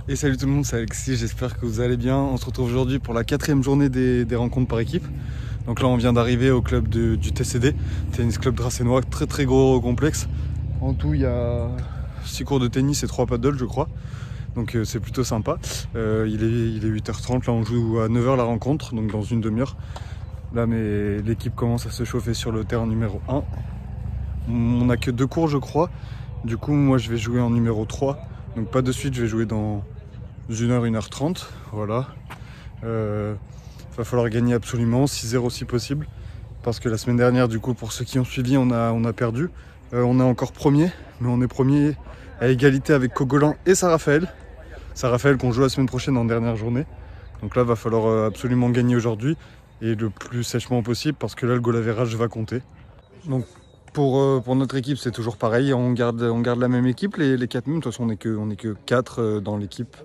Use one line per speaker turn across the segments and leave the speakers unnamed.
Et salut tout le monde, c'est Alexis, j'espère que vous allez bien. On se retrouve aujourd'hui pour la 4e journée des rencontres par équipe. Donc là on vient d'arriver au club du TCD, Tennis Club Dracénois, très gros complexe. En tout il y a 6 cours de tennis et 3 paddles je crois. Donc c'est plutôt sympa. Il est 8h30, là on joue à 9h la rencontre, donc dans une demi-heure. Là l'équipe commence à se chauffer sur le terrain numéro 1. On n'a que 2 cours je crois. Du coup moi je vais jouer en numéro 3. Donc pas de suite, je vais jouer dans 1h, 1h30, voilà. Va falloir gagner absolument, 6-0 si possible. Parce que la semaine dernière, du coup, pour ceux qui ont suivi, on a perdu. On est encore premier, mais on est premier à égalité avec Cogolan et Saint-Raphaël. Saint-Raphaël qu'on joue la semaine prochaine en dernière journée. Donc là, va falloir absolument gagner aujourd'hui et le plus sèchement possible parce que là, le goal average va compter. Donc pour notre équipe, c'est toujours pareil. On garde la même équipe, les 4 mêmes. De toute façon, on est que 4 dans l'équipe.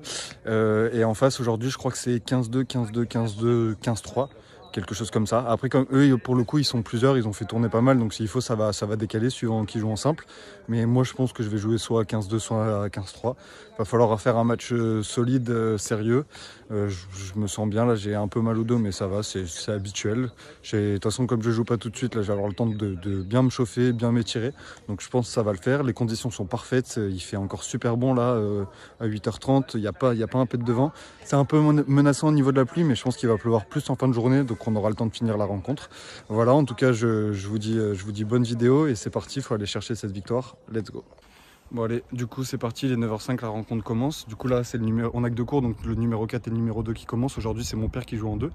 Et en face, aujourd'hui, je crois que c'est 15-2, 15-2, 15-2, 15-3. Quelque chose comme ça. Après, comme eux, pour le coup, ils sont plusieurs, ils ont fait tourner pas mal. Donc s'il faut, ça va décaler suivant qui joue en simple. Mais moi, je pense que je vais jouer soit à 15-2, soit à 15-3. Il va falloir faire un match solide, sérieux. Je me sens bien, là, j'ai un peu mal au dos, mais ça va, c'est habituel. De toute façon, comme je joue pas tout de suite, là, je vais avoir le temps de bien me chauffer, bien m'étirer. Donc je pense que ça va le faire. Les conditions sont parfaites. Il fait encore super bon là, à 8h30. Il n'y a pas un pet de vent. C'est un peu menaçant au niveau de la pluie, mais je pense qu'il va pleuvoir plus en fin de journée, donc on aura le temps de finir la rencontre. Voilà, en tout cas, je vous dis bonne vidéo et c'est parti. Il faut aller chercher cette victoire. Let's go. Bon allez, du coup c'est parti, il est 9h05, la rencontre commence. Du coup là c'est on a que 2 cours, donc le numéro 4 et le numéro 2 qui commencent. Aujourd'hui c'est mon père qui joue en 2.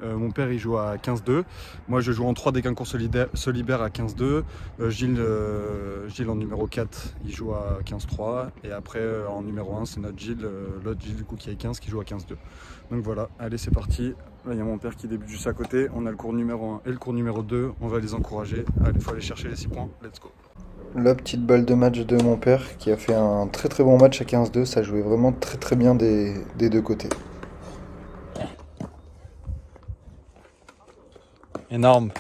Mon père il joue à 15-2. Moi je joue en 3 dès qu'un cours se libère à 15-2. Gilles en numéro 4 il joue à 15-3. Et après en numéro 1 c'est notre Gilles, l'autre Gilles du coup qui est 15 qui joue à 15-2. Donc voilà, allez c'est parti. Là il y a mon père qui débute juste à côté. On a le cours numéro 1 et le cours numéro 2. On va les encourager. Allez, il faut aller chercher les 6 points. Let's go.
La petite balle de match de mon père qui a fait un très bon match à 15-2, ça jouait vraiment très bien des deux côtés.
Énorme.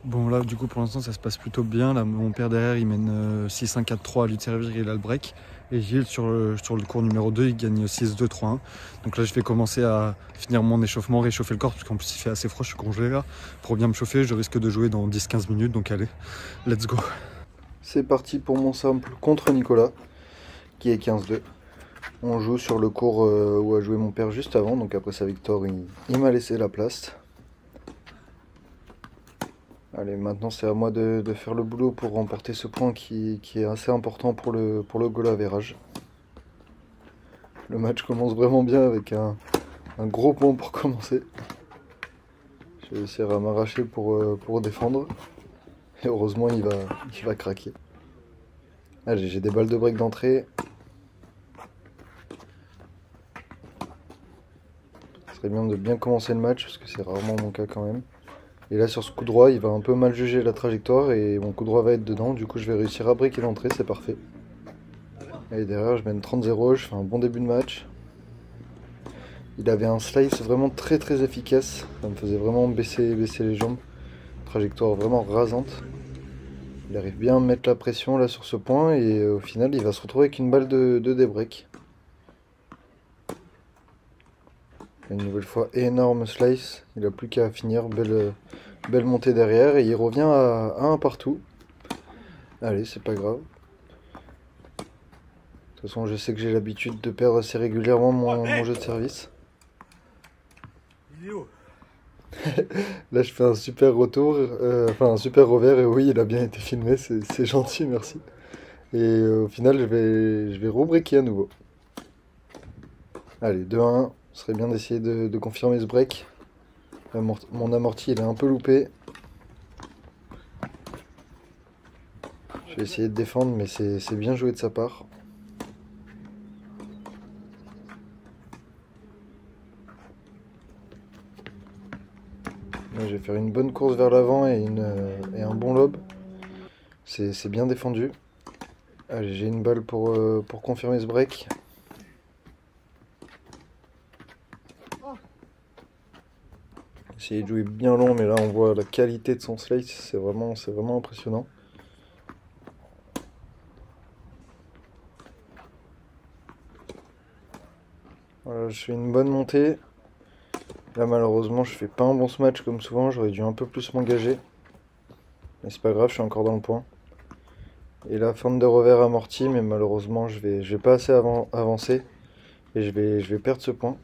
Bon là du coup pour l'instant ça se passe plutôt bien. Là mon père derrière il mène 6-1, 4-3 à lui de servir, il a le break. Et Gilles sur le cours numéro 2 il gagne 6-2, 3-1. Donc là je vais commencer à finir mon échauffement, réchauffer le corps parce qu'en plus il fait assez froid, je suis congelé là. Pour bien me chauffer je risque de jouer dans 10-15 minutes, donc allez, let's go.
C'est parti pour mon simple contre Nicolas qui est 15-2. On joue sur le cours où a joué mon père juste avant, donc après sa victoire il m'a laissé la place. Allez, maintenant c'est à moi de faire le boulot pour remporter ce point qui est assez important pour le goal average. Le match commence vraiment bien avec un gros point pour commencer. Je vais essayer à m'arracher pour défendre. Et heureusement il va craquer. Allez, j'ai des balles de break d'entrée. Ce serait bien de bien commencer le match parce que c'est rarement mon cas quand même. Et là sur ce coup droit il va un peu mal juger la trajectoire et mon coup droit va être dedans. Du coup je vais réussir à breaker l'entrée, c'est parfait. Et derrière je mène 30-0, je fais un bon début de match. Il avait un slice vraiment très efficace. Ça me faisait vraiment baisser les jambes. Trajectoire vraiment rasante. Il arrive bien à me mettre la pression là sur ce point et au final il va se retrouver avec une balle de débreak. Une nouvelle fois énorme slice. Il n'a plus qu'à finir. Belle montée derrière et il revient à 1 partout. Allez, c'est pas grave. De toute façon, je sais que j'ai l'habitude de perdre assez régulièrement mon jeu de service. Là, je fais un super retour, enfin un super revers, et oui, il a bien été filmé, c'est gentil, merci. Et au final, je vais rebreaker à nouveau. Allez, 2-1, ce serait bien d'essayer de confirmer ce break. Mon amorti, il est un peu loupé. Je vais essayer de défendre, mais c'est bien joué de sa part. Là, je vais faire une bonne course vers l'avant et un bon lob. C'est bien défendu. Allez, j'ai une balle pour confirmer ce break. Essayer de jouer bien long, mais là on voit la qualité de son slice, c'est vraiment impressionnant. Voilà, je fais une bonne montée. Là malheureusement je fais pas un bon match comme souvent, j'aurais dû un peu plus m'engager. Mais c'est pas grave, je suis encore dans le point. Et la fin de revers amorti, mais malheureusement je vais pas assez avancer. Et je vais perdre ce point.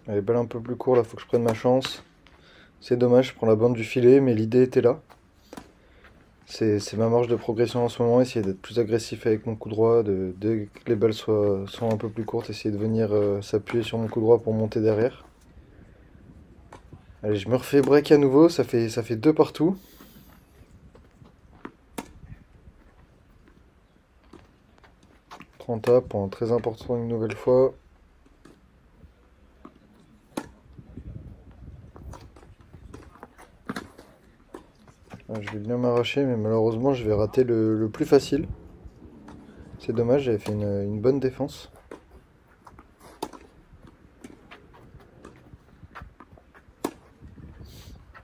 Allez, balle un peu plus court, là faut que je prenne ma chance. C'est dommage, je prends la bande du filet, mais l'idée était là. C'est ma marge de progression en ce moment, essayer d'être plus agressif avec mon coup droit, dès que les balles sont un peu plus courtes, essayer de venir s'appuyer sur mon coup droit pour monter derrière. Allez, je me refais break à nouveau, ça fait 2 partout. Trenta, point très important une nouvelle fois. Je vais bien m'arracher, mais malheureusement je vais rater le plus facile. C'est dommage, j'avais fait une bonne défense.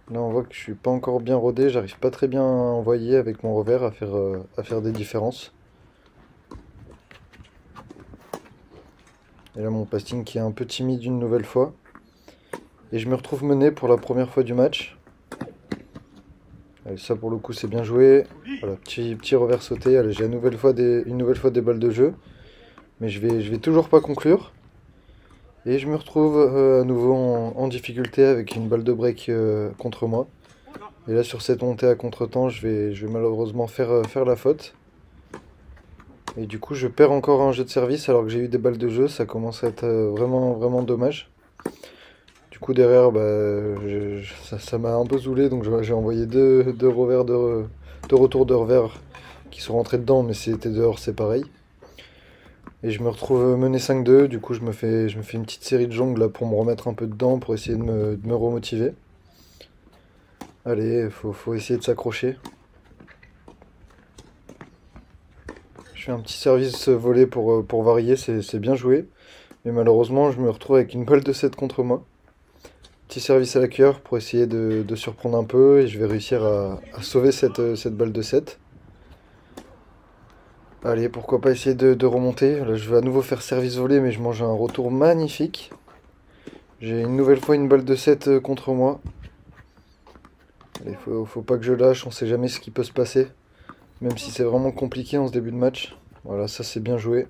Là on voit que je suis pas encore bien rodé, j'arrive pas très bien à envoyer avec mon revers à faire des différences. Et là mon passing qui est un peu timide une nouvelle fois. Et je me retrouve mené pour la première fois du match. Allez, ça pour le coup c'est bien joué. Voilà, petit revers sauté. Allez, j'ai une nouvelle fois des balles de jeu. Mais je vais toujours pas conclure. Et je me retrouve à nouveau en difficulté avec une balle de break contre moi. Et là sur cette montée à contre-temps, je vais malheureusement faire la faute. Et du coup je perds encore un jeu de service alors que j'ai eu des balles de jeu. Ça commence à être vraiment dommage. Du coup derrière ça m'a un peu saoulé, donc j'ai envoyé deux retours de revers qui sont rentrés dedans, mais c'était dehors, c'est pareil. Et je me retrouve mené 5-2, du coup je me fais une petite série de jongles là pour me remettre un peu dedans, pour essayer de me remotiver. Allez, faut essayer de s'accrocher. Je fais un petit service volé pour varier, c'est bien joué. Mais malheureusement je me retrouve avec une balle de 7 contre moi. Petit service à la cuillère pour essayer de surprendre un peu, et je vais réussir à sauver cette balle de 7. Allez, pourquoi pas essayer de remonter. Là, je vais à nouveau faire service volé, mais je mange un retour magnifique. J'ai une nouvelle fois une balle de 7 contre moi. Allez, faut pas que je lâche, on sait jamais ce qui peut se passer. Même si c'est vraiment compliqué en ce début de match. Voilà, ça c'est bien joué.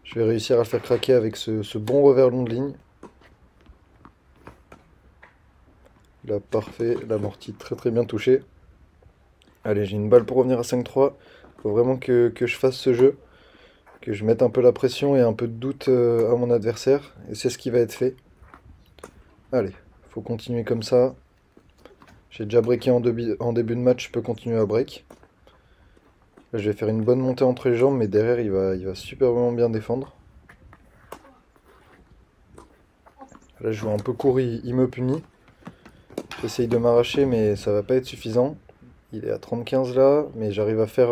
Je vais réussir à le faire craquer avec ce bon revers long de ligne. Là, parfait, l'amorti très bien touché. Allez, j'ai une balle pour revenir à 5-3. Faut vraiment que je fasse ce jeu, que je mette un peu la pression et un peu de doute à mon adversaire. Et c'est ce qui va être fait. Allez, faut continuer comme ça. J'ai déjà breaké en début de match, je peux continuer à break. Là, je vais faire une bonne montée entre les jambes, mais derrière, il va superbement bien défendre. Là, je joue un peu court, il me punit. J'essaye de m'arracher, mais ça va pas être suffisant. Il est à 30-15 là, mais j'arrive à faire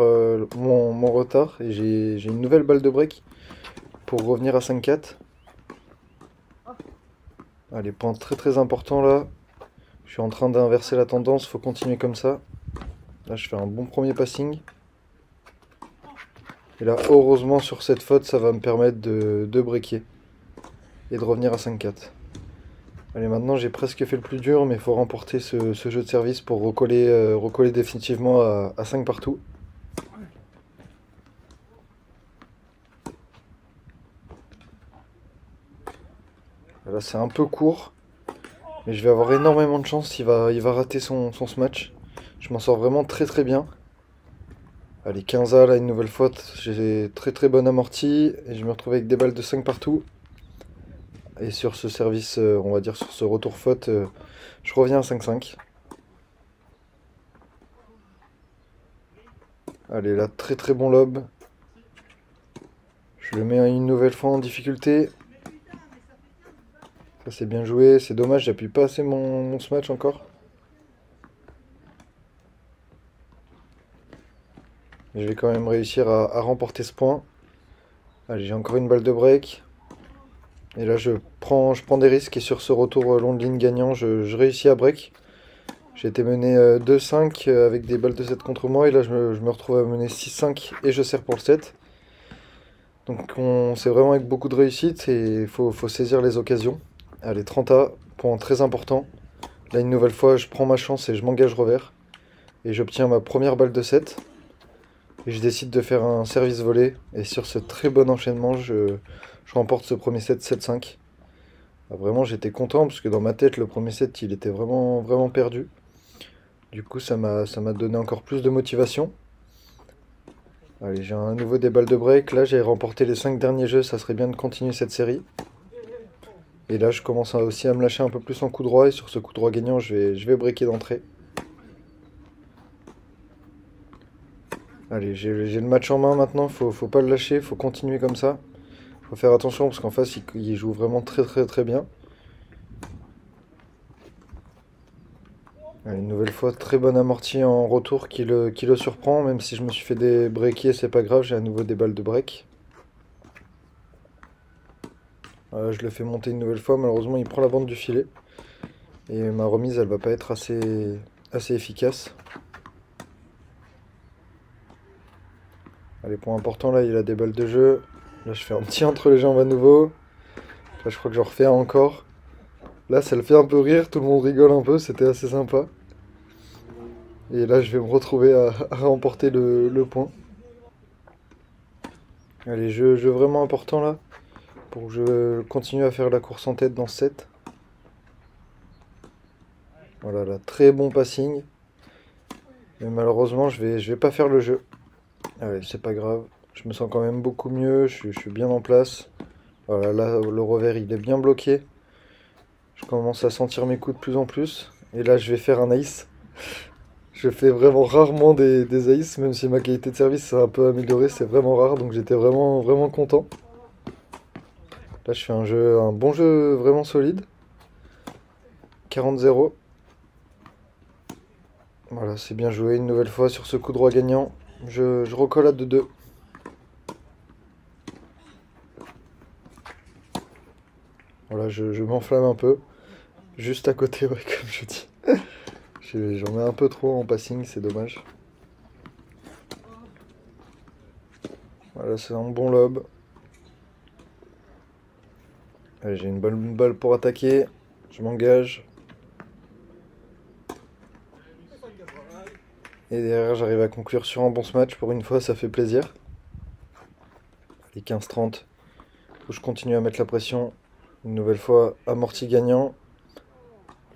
mon retard. Et j'ai une nouvelle balle de break pour revenir à 5-4. Allez, point très important là. Je suis en train d'inverser la tendance, faut continuer comme ça. Là, je fais un bon premier passing. Et là, heureusement, sur cette faute, ça va me permettre de breaker et de revenir à 5-4. Allez, maintenant j'ai presque fait le plus dur, mais il faut remporter ce jeu de service pour recoller définitivement à 5 partout. Là c'est un peu court, mais je vais avoir énormément de chance, il va rater son smash. Je m'en sors vraiment très bien. Allez, 15A là, une nouvelle faute, j'ai très bonne amorti, et je me retrouve avec des balles de 5 partout. Et sur ce service, on va dire sur ce retour faute, je reviens à 5-5. Allez, là, très bon lob. Je le mets une nouvelle fois en difficulté. Ça, c'est bien joué. C'est dommage, j'appuie pas assez mon smash encore. Mais je vais quand même réussir à remporter ce point. Allez, j'ai encore une balle de break. Et là, je prends des risques, et sur ce retour long de ligne gagnant, je réussis à break. J'ai été mené 2-5 avec des balles de 7 contre moi. Et là, je me retrouve à mener 6-5 et je sers pour le 7. Donc c'est vraiment avec beaucoup de réussite et il faut saisir les occasions. Allez, 30A, point très important. Là, une nouvelle fois, je prends ma chance et je m'engage revers. Et j'obtiens ma première balle de 7. Et je décide de faire un service volé. Et sur ce très bon enchaînement, je remporte ce premier set 7-5. Vraiment, j'étais content parce que dans ma tête, le premier set, il était vraiment, vraiment perdu. Du coup, ça m'a donné encore plus de motivation. Allez, j'ai à nouveau des balles de break. Là, j'ai remporté les 5 derniers jeux. Ça serait bien de continuer cette série. Et là, je commence aussi à me lâcher un peu plus en coup droit. Et sur ce coup droit gagnant, je vais breaker d'entrée. Allez, j'ai le match en main maintenant. Faut pas le lâcher. Faut continuer comme ça. Faut faire attention parce qu'en face, il joue vraiment très très très bien. Allez, une nouvelle fois, très bonne amortie en retour qui le surprend. Même si je me suis fait des breakés, c'est pas grave. J'ai à nouveau des balles de break. Je le fais monter une nouvelle fois. Malheureusement, il prend la bande du filet. Et ma remise, elle va pas être assez efficace. Allez, point important, là, il a des balles de jeu. Là, je fais un petit entre les jambes à nouveau. Là, je crois que j'en refais un encore. Là, ça le fait un peu rire. Tout le monde rigole un peu. C'était assez sympa. Et là, je vais me retrouver à remporter le point. Allez, jeu vraiment important, là. Pour que je continue à faire la course en tête dans ce set. Voilà, là, très bon passing. Mais malheureusement, je vais pas faire le jeu. Allez, c'est pas grave. Je me sens quand même beaucoup mieux. Je suis bien en place. Voilà, là, le revers, il est bien bloqué. Je commence à sentir mes coups de plus en plus. Et là, je vais faire un ace. Je fais vraiment rarement des aces, même si ma qualité de service s'est un peu améliorée. C'est vraiment rare, donc j'étais vraiment, vraiment content. Là, je fais un bon jeu vraiment solide. 40-0. Voilà, c'est bien joué. Une nouvelle fois sur ce coup droit gagnant. Je recolle à 2-2. Voilà, je m'enflamme un peu. Juste à côté, ouais, comme je dis. J'en mets un peu trop en passing, c'est dommage. Voilà, c'est un bon lob. Allez, j'ai une bonne balle pour attaquer. Je m'engage. Et derrière, j'arrive à conclure sur un bon match. Pour une fois, ça fait plaisir. Allez, 15-30. Où je continue à mettre la pression. Une nouvelle fois, amorti gagnant.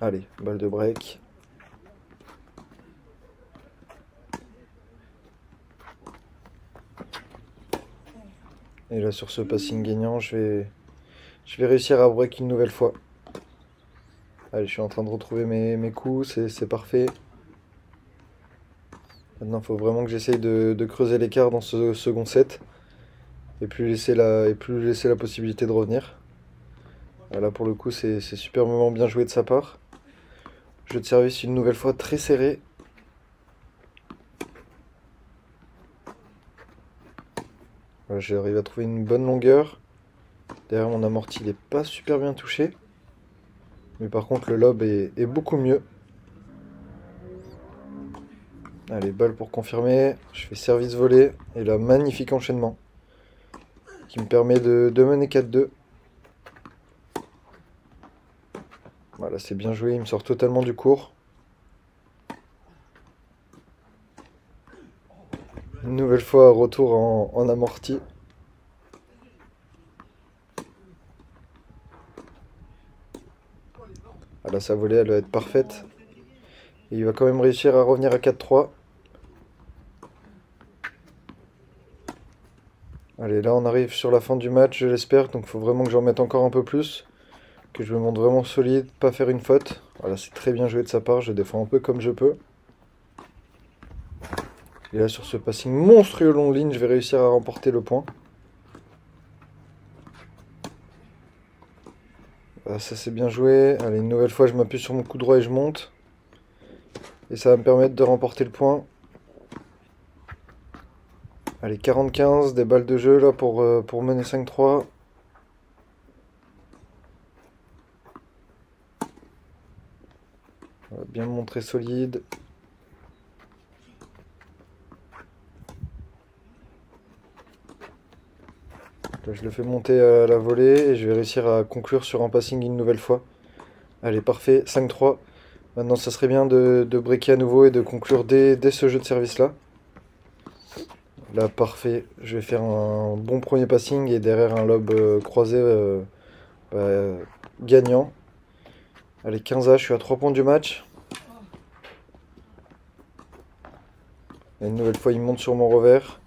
Allez, balle de break. Et là, sur ce passing gagnant, je vais réussir à break une nouvelle fois. Allez, je suis en train de retrouver mes coups, c'est parfait. Maintenant, il faut vraiment que j'essaye de creuser l'écart dans ce second set. Et plus laisser la possibilité de revenir. Là, pour le coup, c'est superbement bien joué de sa part. Jeu de service une nouvelle fois très serré. Voilà, j'arrive à trouver une bonne longueur. Derrière mon amorti, il n'est pas super bien touché. Mais par contre, le lob est beaucoup mieux. Allez, balle pour confirmer. Je fais service volé. Et là, magnifique enchaînement. Qui me permet de mener 4-2. Voilà, c'est bien joué. Il me sort totalement du cours. Une nouvelle fois, retour en amorti. Là, sa volée, elle va être parfaite. Et il va quand même réussir à revenir à 4-3. Allez, là, on arrive sur la fin du match, je l'espère. Donc, il faut vraiment que j'en mette encore un peu plus. Que je me montre vraiment solide, pas faire une faute. Voilà, c'est très bien joué de sa part. Je défends un peu comme je peux. Et là, sur ce passing monstrueux long ligne, je vais réussir à remporter le point. Ça, c'est bien joué. Allez, une nouvelle fois, je m'appuie sur mon coup droit et je monte. Et ça va me permettre de remporter le point. Allez, 40-15, des balles de jeu là pour mener 5-3. Bien bien me montrer solide. Là, je le fais monter à la volée et je vais réussir à conclure sur un passing une nouvelle fois. Allez, parfait, 5-3. Maintenant, ça serait bien de breaker à nouveau et de conclure dès ce jeu de service-là. Là, parfait. Je vais faire un bon premier passing et derrière un lob croisé gagnant. Allez, 15-A, je suis à 3 points du match. Et une nouvelle fois, il monte sur mon revers.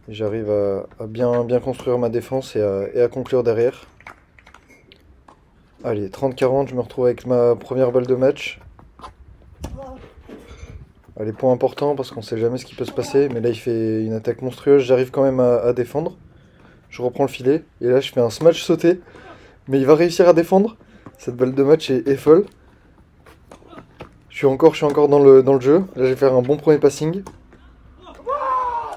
J'arrive à bien construire ma défense et à conclure derrière. Allez, 30-40, je me retrouve avec ma première balle de match. Allez, point important parce qu'on sait jamais ce qui peut se passer. Mais là, il fait une attaque monstrueuse. J'arrive quand même à défendre. Je reprends le filet. Et là, je fais un smash sauté. Mais il va réussir à défendre. Cette balle de match est folle. Je suis encore dans le jeu. Là, je vais faire un bon premier passing.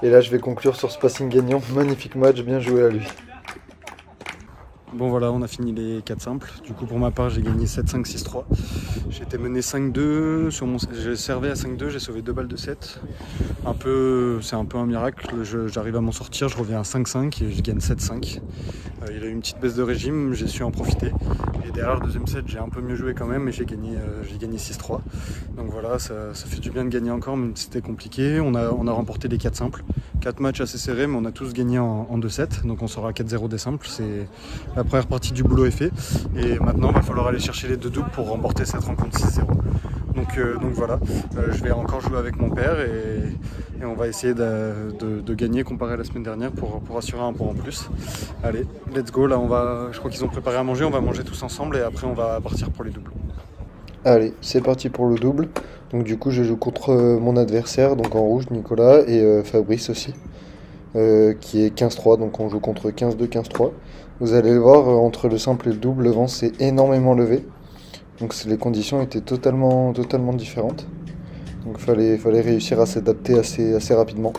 Et là, je vais conclure sur ce passing gagnant. Magnifique match, bien joué à lui.
Bon voilà, on a fini les 4 simples. Du coup pour ma part j'ai gagné 7-5, 6-3. J'ai été mené 5-2, j'ai servi à 5-2, j'ai sauvé 2 balles de 7. C'est un peu un miracle, j'arrive à m'en sortir, je reviens à 5-5 et je gagne 7-5. Il a eu une petite baisse de régime, j'ai su en profiter. Et derrière le deuxième set j'ai un peu mieux joué quand même et j'ai gagné 6-3. Donc voilà, ça fait du bien de gagner encore même si c'était compliqué. On a remporté les 4 simples. 4 matchs assez serrés mais on a tous gagné en 2 sets. Donc on sera à 4-0 des simples. La première partie du boulot est faite et maintenant il va falloir aller chercher les 2 doubles pour remporter cette rencontre 6-0. Donc voilà, je vais encore jouer avec mon père et on va essayer de gagner comparé à la semaine dernière pour assurer un point en plus. Allez, let's go, là je crois qu'ils ont préparé à manger, on va manger tous ensemble et après on va partir pour les doubles.
Allez, c'est parti pour le double. Donc du coup je joue contre mon adversaire, donc en rouge Nicolas et Fabrice aussi, qui est 15-3, donc on joue contre 15-2, 15-3. Vous allez le voir, entre le simple et le double, le vent s'est énormément levé. Donc les conditions étaient totalement différentes. Donc fallait réussir à s'adapter assez rapidement.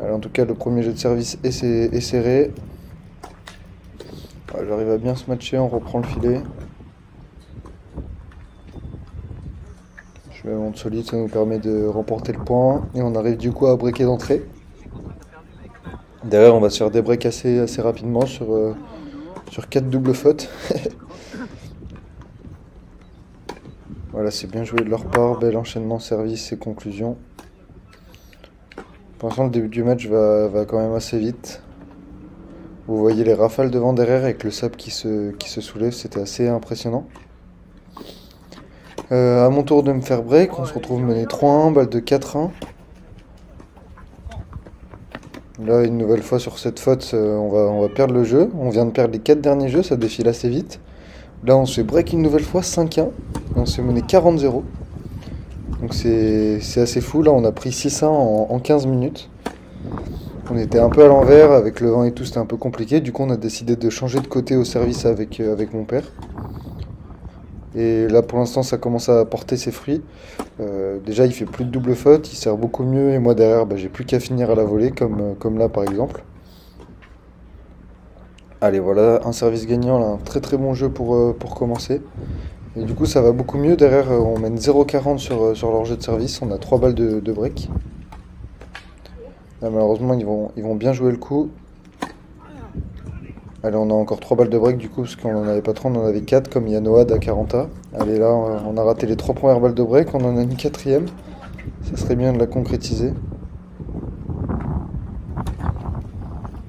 Alors, en tout cas, le premier jeu de service est serré. Voilà, j'arrive à bien se matcher, on reprend le filet. Je me monte solide, ça nous permet de remporter le point. Et on arrive du coup à breaker d'entrée. Derrière, on va se faire des breaks assez rapidement sur 4 doubles fautes. Voilà, c'est bien joué de leur part. Bel enchaînement, service et conclusion. Pour l'instant, le début du match va quand même assez vite. Vous voyez les rafales de vent derrière avec le sable qui se soulève. C'était assez impressionnant. À mon tour de me faire break. On se retrouve mené 3-1, balle de 4-1. Là, une nouvelle fois sur cette faute, on va perdre le jeu. On vient de perdre les 4 derniers jeux, ça défile assez vite. Là, on se fait break une nouvelle fois, 5-1. Et on se fait mener 40-0. Donc c'est assez fou. Là, on a pris 6-1 en 15 minutes. On était un peu à l'envers, avec le vent et tout, c'était un peu compliqué. Du coup, on a décidé de changer de côté au service avec mon père. Et là, pour l'instant, ça commence à porter ses fruits. Déjà, il fait plus de double faute, il sert beaucoup mieux. Et moi, derrière, j'ai plus qu'à finir à la volée, comme là, par exemple. Allez, voilà, un service gagnant, là, un très bon jeu pour commencer. Et du coup, ça va beaucoup mieux. Derrière, on mène 0,40 sur leur jeu de service. On a 3 balles de break. Là, malheureusement, ils vont bien jouer le coup. Allez, on a encore 3 balles de break du coup, parce qu'on n'en avait pas 3, on en avait 4, comme il y a Noad à 40A. Allez, là, on a raté les 3 premières balles de break, on en a une 4ème. Ça serait bien de la concrétiser.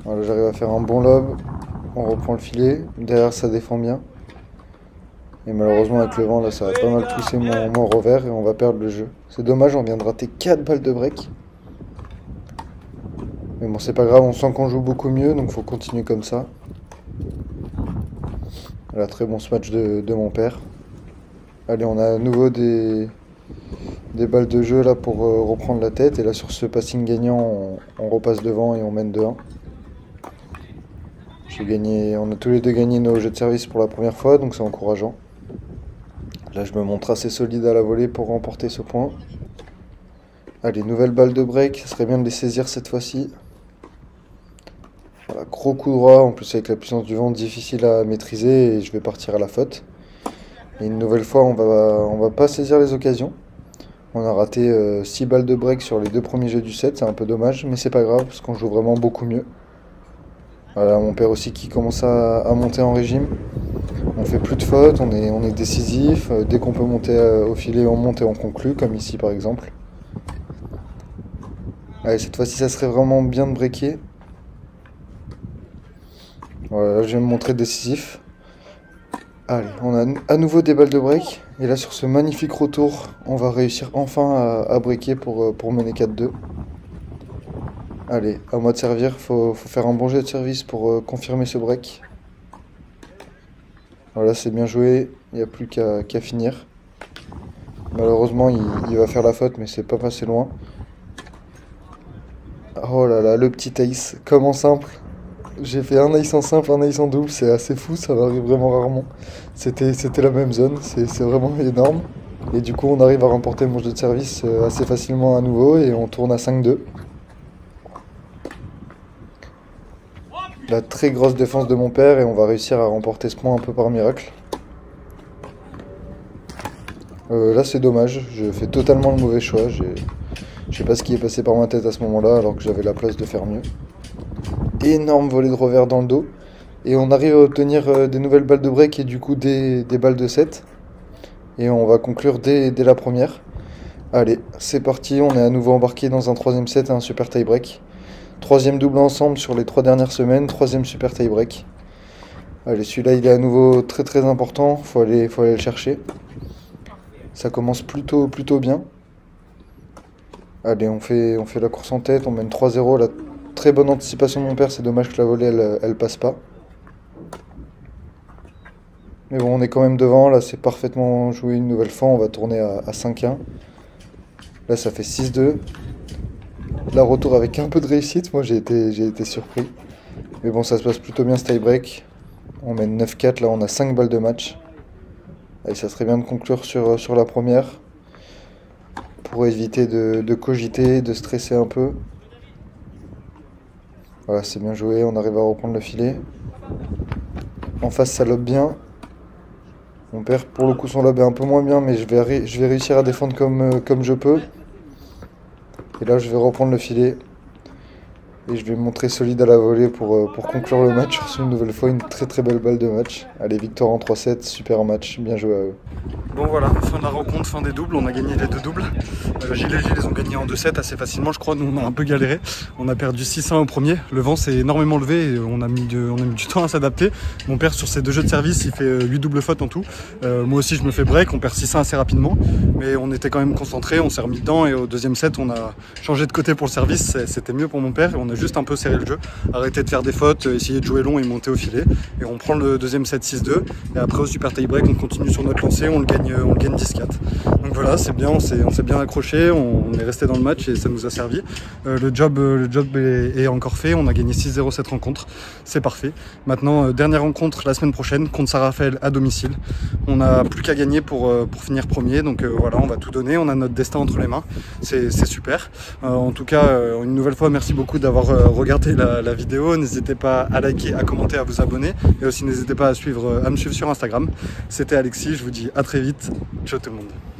Voilà, j'arrive à faire un bon lob. On reprend le filet. Derrière, ça défend bien. Et malheureusement, avec le vent, là, ça va pas mal pousser mon revers et on va perdre le jeu. C'est dommage, on vient de rater 4 balles de break. Mais bon, c'est pas grave, on sent qu'on joue beaucoup mieux, donc faut continuer comme ça. Voilà, très bon ce match de mon père. Allez, on a à nouveau des balles de jeu là pour reprendre la tête. Et là, sur ce passing gagnant, on repasse devant et on mène 2-1. On a tous les deux gagné nos jeux de service pour la première fois, donc c'est encourageant. Là, je me montre assez solide à la volée pour remporter ce point. Allez, nouvelle balle de break, ça serait bien de les saisir cette fois-ci. Voilà, gros coup droit, en plus avec la puissance du vent, difficile à maîtriser et je vais partir à la faute. Et une nouvelle fois, on va pas saisir les occasions. On a raté 6 balles de break sur les 2 premiers jeux du set, c'est un peu dommage, mais c'est pas grave parce qu'on joue vraiment beaucoup mieux. Voilà, mon père aussi qui commence à monter en régime. On fait plus de fautes, on est décisif. Dès qu'on peut monter au filet, on monte et on conclut, comme ici par exemple. Allez, cette fois-ci, ça serait vraiment bien de breaker. Voilà, là, je vais me montrer décisif. Allez, on a à nouveau des balles de break. Et là, sur ce magnifique retour, on va réussir enfin à breaker pour mener 4-2. Allez, à moi de servir. Faut faire un bon jet de service pour confirmer ce break. Voilà, c'est bien joué. Il n'y a plus qu'à finir. Malheureusement, il va faire la faute, mais c'est pas passé loin. Oh là là, le petit ace, comme en simple. J'ai fait un ace en simple, un ace en double, c'est assez fou, ça m'arrive vraiment rarement. C'était la même zone, c'est vraiment énorme. Et du coup, on arrive à remporter mon jeu de service assez facilement à nouveau et on tourne à 5-2. La très grosse défense de mon père et on va réussir à remporter ce point un peu par miracle. Là, c'est dommage, je fais totalement le mauvais choix. Je sais pas ce qui est passé par ma tête à ce moment-là alors que j'avais la place de faire mieux. Énorme volée de revers dans le dos. Et on arrive à obtenir des nouvelles balles de break et du coup des balles de 7. Et on va conclure dès la première. Allez, c'est parti, on est à nouveau embarqué dans un troisième set et un super tie break. Troisième double ensemble sur les 3 dernières semaines, troisième super tie break. Allez, celui-là il est à nouveau très très important, faut aller le chercher. Ça commence plutôt bien. Allez, on fait la course en tête, on mène 3-0. La très bonne anticipation de mon père, c'est dommage que la volée elle passe pas. Mais bon, on est quand même devant, là c'est parfaitement joué une nouvelle fois, on va tourner à 5-1. Là ça fait 6-2. Là retour avec un peu de réussite, moi j'ai été surpris. Mais bon, ça se passe plutôt bien ce tie break. On mène 9-4, là on a 5 balles de match. Et ça serait bien de conclure sur la première. Pour éviter de cogiter, de stresser un peu. Voilà, c'est bien joué, on arrive à reprendre le filet. En face, ça lobe bien. Mon père, pour le coup, son lob est un peu moins bien, mais je vais réussir à défendre comme je peux. Et là, je vais reprendre le filet. Et je vais me montrer solide à la volée pour conclure le match sur une nouvelle fois. Une très très belle balle de match. Allez, victoire en 3-7, super match, bien joué à eux.
Bon voilà, fin de la rencontre, fin des doubles, on a gagné les 2 doubles. Gilles et Gilles les ont gagnés en 2-7 assez facilement, je crois. Nous on a un peu galéré, on a perdu 6-1 au premier. Le vent s'est énormément levé et on a mis du temps à s'adapter. Mon père sur ses 2 jeux de service, il fait 8 doubles fautes en tout. Moi aussi je me fais break, on perd 6-1 assez rapidement. Mais on était quand même concentrés, on s'est remis dedans et au deuxième set on a changé de côté pour le service. C'était mieux pour mon père et on a juste un peu serré le jeu. Arrêter de faire des fautes, essayer de jouer long et monter au filet. Et on prend le deuxième set 6-2. Et après au super tie break on continue sur notre lancée, on le gagne 10-4. Donc voilà, c'est bien, on s'est bien accroché, on est resté dans le match et ça nous a servi. Le job est encore fait, on a gagné 6-0 cette rencontre, c'est parfait. Maintenant, dernière rencontre la semaine prochaine contre Saint-Raphaël à domicile. On n'a plus qu'à gagner pour finir premier, donc voilà, on va tout donner, on a notre destin entre les mains, c'est super. En tout cas, une nouvelle fois, merci beaucoup d'avoir regardé la vidéo. N'hésitez pas à liker, à commenter, à vous abonner et aussi n'hésitez pas à me suivre sur Instagram. C'était Alexis, je vous dis à très vite. Ciao tout le monde.